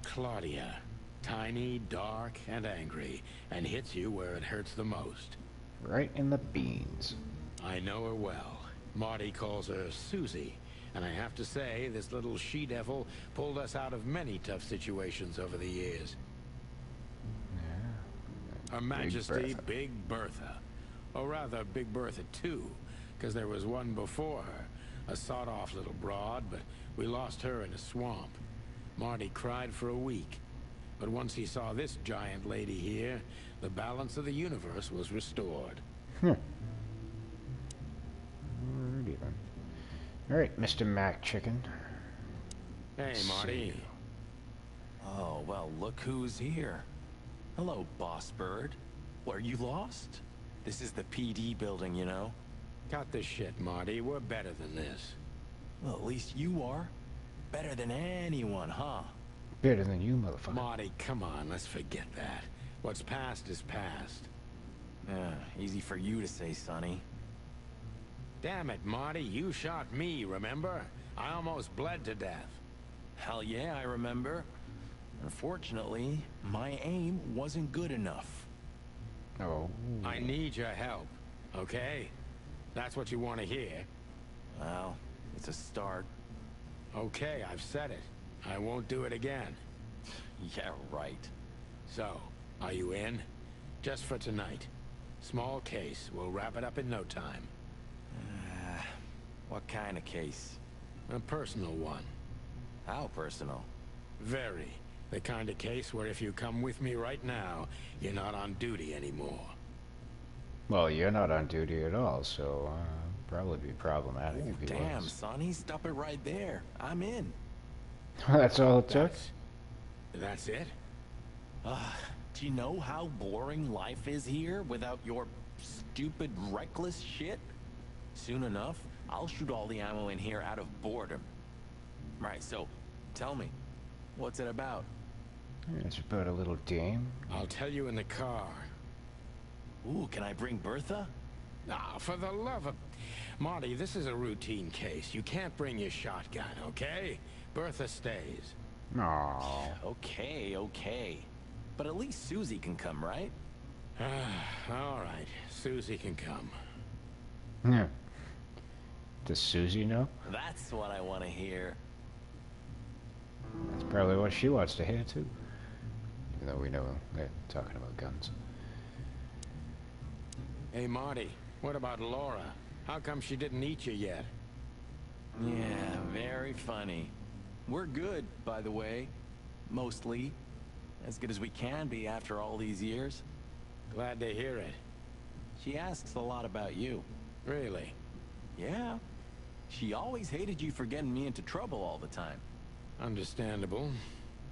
Claudia. Tiny, dark, and angry, and hits you where it hurts the most. Right in the beans. I know her well. Marty calls her Susie, and I have to say, this little she-devil pulled us out of many tough situations over the years. Yeah. Her Majesty Bertha. Big Bertha. Or rather, Big Bertha 2, because there was one before her. A sawed-off little broad, but we lost her in a swamp. Marty cried for a week. But once he saw this giant lady here, the balance of the universe was restored. Alrighty then. Alright, Mr. Mac Chicken. Hey, Marty. Oh, well, look who's here. Hello, Boss Bird. Were you lost? This is the PD building, you know. Cut the shit, Marty. We're better than this. Well, at least you are. Better than anyone, huh? Better than you, motherfucker. Marty, come on. Let's forget that. What's past is past. Easy for you to say, Sonny. Damn it, Marty, you shot me, remember? I almost bled to death. Hell yeah, I remember. Unfortunately, my aim wasn't good enough. Oh. I need your help, okay? That's what you want to hear. Well, it's a start. Okay, I've said it. I won't do it again. Yeah, right. So, are you in? Just for tonight. Small case. We'll wrap it up in no time. What kind of case? A personal one. How personal? Very. The kind of case where if you come with me right now, you're not on duty anymore. Well, you're not on duty at all, so probably be problematic Ooh, if you damn, was. Sonny, stop it right there. I'm in. That's all it took? That's it? Do you know how boring life is here without your stupid, reckless shit? Soon enough, I'll shoot all the ammo in here out of boredom. Right, so, tell me, what's it about? It's about a little dame. I'll tell you in the car. Ooh, can I bring Bertha? Ah, for the love of... Marty, this is a routine case. You can't bring your shotgun, okay? Bertha stays. Aww. Okay. But at least Susie can come, right? All right, Susie can come. Yeah. Does Susie know? That's what I want to hear. That's probably what she wants to hear, too. Even though we know they're talking about guns. Hey, Marty, what about Laura? How come she didn't eat you yet? Yeah, very funny. We're good, by the way. Mostly. As good as we can be after all these years. Glad to hear it. She asks a lot about you. Really? Yeah. She always hated you for getting me into trouble all the time. Understandable.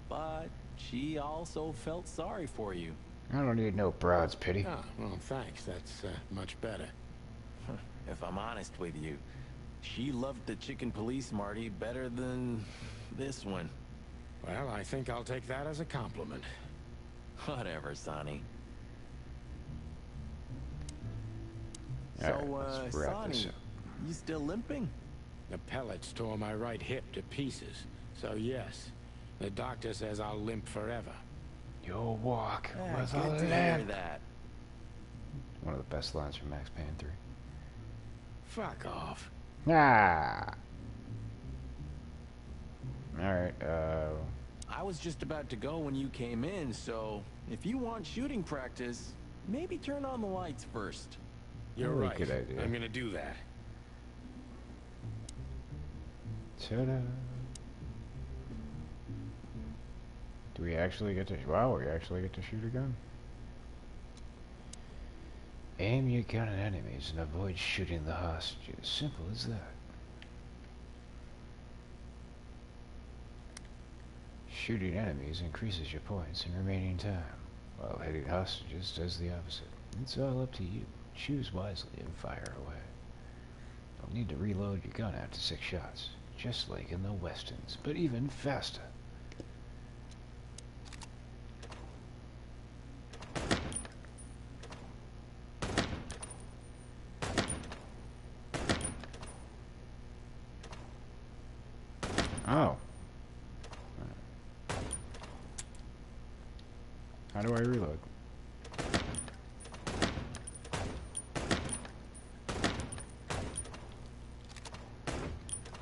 But she also felt sorry for you. I don't need no broad's pity. Ah, well, thanks. That's much better. If I'm honest with you, she loved the chicken police, Marty, better than this one. Well, I think I'll take that as a compliment. Whatever, Sonny. Alright, let's wrap this Sonny, up. you still limping? The pellets tore my right hip to pieces. So yes, the doctor says I'll limp forever. You'll walk with Good a to hear limp. that. One of the best lines from Max Payne 3. Fuck off. Ah! Alright, I was just about to go when you came in, so if you want shooting practice, maybe turn on the lights first. You're Really right. good idea. I'm gonna do that. ta-da. Do we actually get to... Wow, we actually get to shoot a gun. Aim your gun at enemies and avoid shooting the hostages. Simple as that. Shooting enemies increases your points and remaining time, while hitting hostages does the opposite. It's all up to you. Choose wisely and fire away. You'll need to reload your gun after 6 shots, just like in the westerns, but even faster. Oh. How do I reload?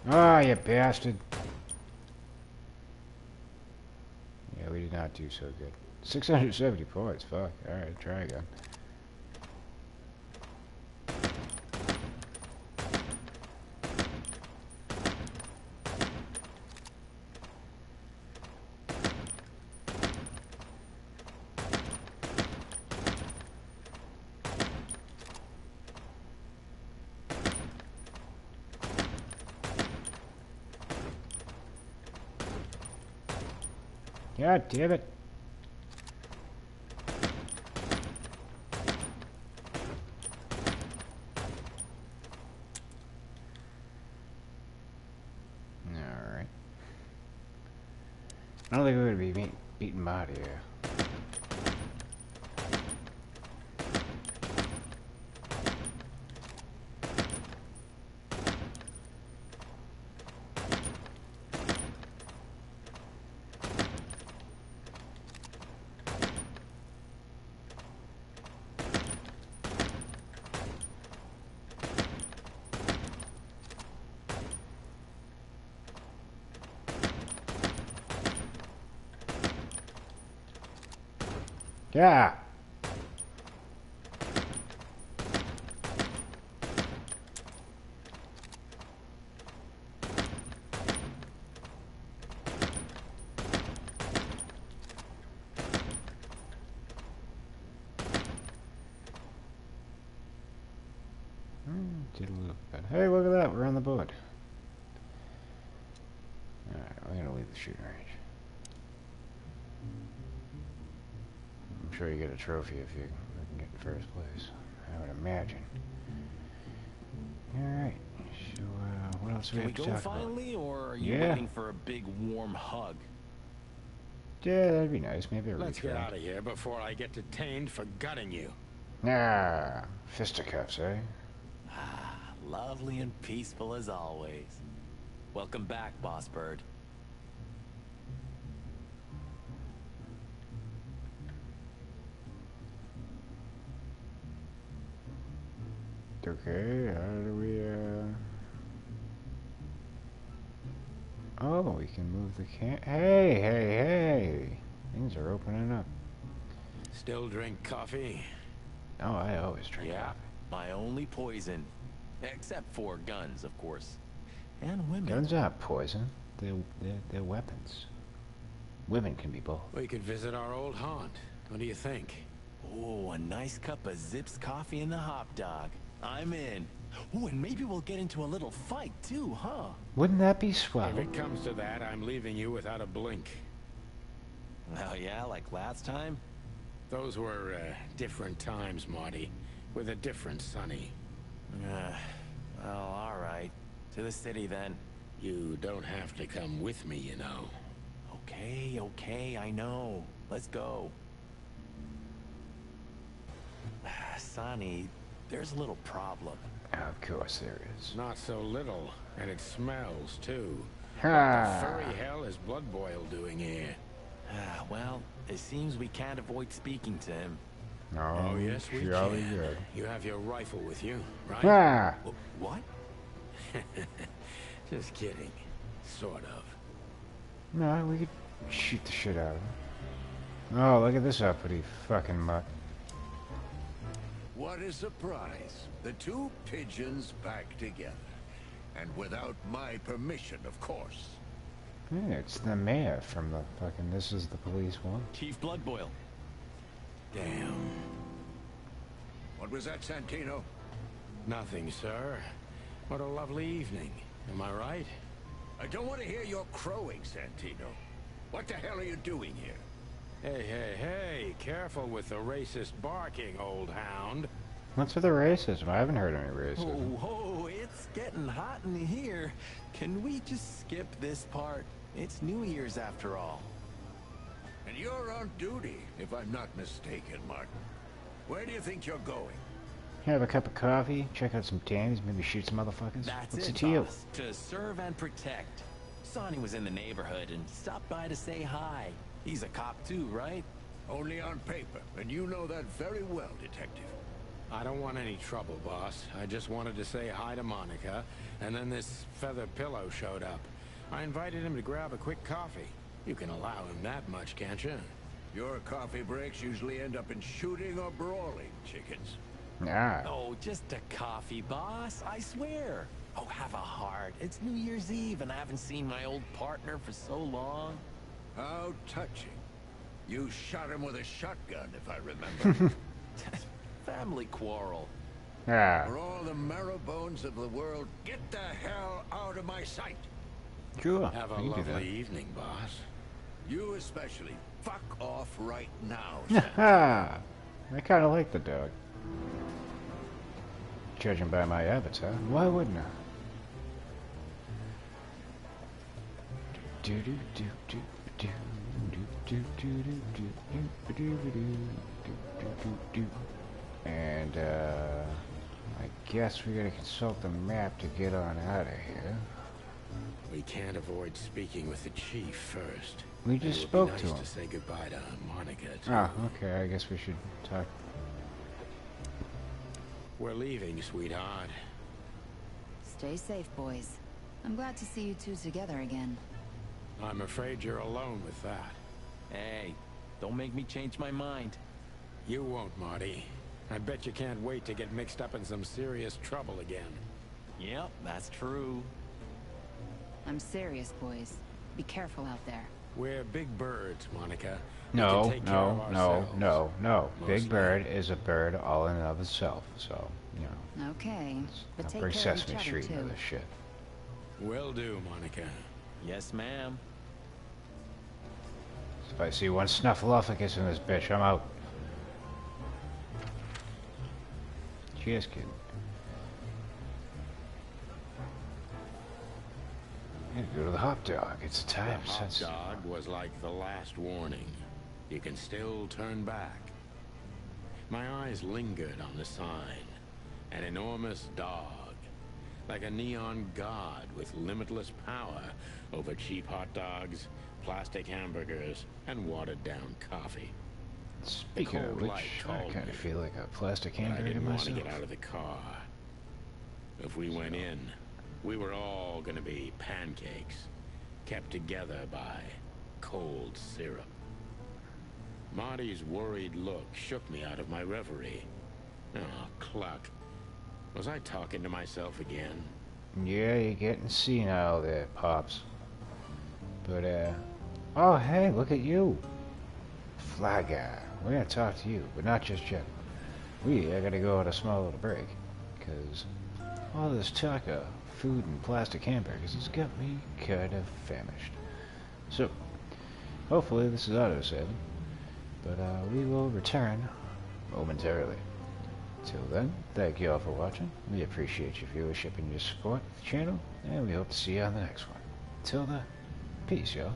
Ah, you bastard. Yeah, we did not do so good. 670 points, fuck. Alright, try again. God damn it. Alright. I don't think we're going to be beating Marty here. Yeah. Did a little bit. Hey, look at that. We're on the board. Alright, we're going to leave the shooting range. I'm sure you get a trophy if you can get in first place. I would imagine. Alright. So, what else do we have to talk about? Can we go finally, or are you waiting for a big warm hug? Yeah, that'd be nice. Maybe a Let's get retry. out of here before I get detained for gutting you. Ah, fisticuffs, eh? Lovely and peaceful as always. Welcome back, Boss Bird. Okay, how do we, Oh, we can move the Hey, hey, hey! Things are opening up. Still drink coffee? Oh, I always drink coffee. My only poison. Except for guns, of course. And women. Guns aren't poison. They're weapons. Women can be both. We could visit our old haunt. What do you think? Oh, a nice cup of Zips coffee and the hot dog. I'm in. Oh, and maybe we'll get into a little fight too, huh? Wouldn't that be swell? If it comes to that, I'm leaving you without a blink. Oh yeah, like last time? Those were, different times, Marty. With a different Sonny. Well, alright. To the city then. You don't have to come with me, you know. Okay, I know. Let's go. Sonny, there's a little problem. Of course there is. Not so little, and it smells, too. Ha! What the furry hell is Blood Boil doing here? Well, it seems we can't avoid speaking to him. Oh, yes, we jolly can. good. You have your rifle with you, right? Ah! What? Just kidding. Sort of. No, we could shoot the shit out of him. Oh, look at this uppity fucking mutt. What a surprise. The two pigeons back together. And without my permission, of course. Yeah, it's the mayor from the fucking This Is the Police one. Chief Bloodboil. Damn. What was that, Santino? Nothing, sir. What a lovely evening. Am I right? I don't want to hear your crowing, Santino. What the hell are you doing here? Hey, careful with the racist barking, old hound. What's with the racism? I haven't heard any racism. Oh, it's getting hot in here. Can we just skip this part? It's New Year's after all. And you're on duty, if I'm not mistaken, Martin. Where do you think you're going? Have a cup of coffee, check out some Tammys, maybe shoot some motherfuckers. That's What's it, the deal? boss. To serve and protect. Sonny was in the neighborhood and stopped by to say hi. He's a cop too, right? Only on paper, and you know that very well, Detective. I don't want any trouble, boss. I just wanted to say hi to Monica, and then this feather pillow showed up. I invited him to grab a quick coffee. You can allow him that much, can't you? Your coffee breaks usually end up in shooting or brawling, chickens. Nah. Oh, just a coffee, boss. I swear. Oh, have a heart. It's New Year's Eve, and I haven't seen my old partner for so long. How touching. You shot him with a shotgun, if I remember. Family quarrel. Ah. For all the marrow bones of the world, get the hell out of my sight. Sure. Have a we can do lovely evening, boss. You especially. Fuck off right now, that. Sam. Ha! I kind of like the dog. Judging by my habits, huh? Why wouldn't I? And I guess we gotta consult the map to get on out of here. We can't avoid speaking with the chief first. We just It would spoke be to nice him. to say goodbye to Monica, too. Ah, okay, I guess we should talk. We're leaving, sweetheart. Stay safe, boys. I'm glad to see you two together again. I'm afraid you're alone with that. Hey, don't make me change my mind. You won't, Marty. I bet you can't wait to get mixed up in some serious trouble again. Yep, that's true. I'm serious, boys. Be careful out there. We're big birds, Monica. We can No, take care of no, no, ourselves. no, no. Mostly. Big Bird is a bird all in and of itself, so, you know. Okay, but Not take bring care of Sesame each other Street into too. this shit. Will do, Monica. Yes, ma'am. If I see one snuffleupagus in this bitch, I'm out. Cheers, kid. Yeah, go to the hot dog. It's time. The hot dog was like the last warning. You can still turn back. My eyes lingered on the sign. An enormous dog. Like a neon god with limitless power over cheap hot dogs, plastic hamburgers, and watered-down coffee. Speaking of which, I kind of feel like a plastic I hamburger didn't want to myself. get out of the car. If we went in, we were all gonna be pancakes, kept together by cold syrup. Marty's worried look shook me out of my reverie. Oh, Cluck. Was I talking to myself again? Yeah, you're getting senile there, Pops. But, oh, hey, look at you. Fly guy. We're gonna talk to you, but not just yet. We are gonna go on a small little break, because all this talk of food and plastic hamburgers has got me kind of famished. So, hopefully this is auto-saving, but we will return momentarily. Till then, thank you all for watching. We appreciate your viewership and your support of the channel, and we hope to see you on the next one. Till then, peace, y'all.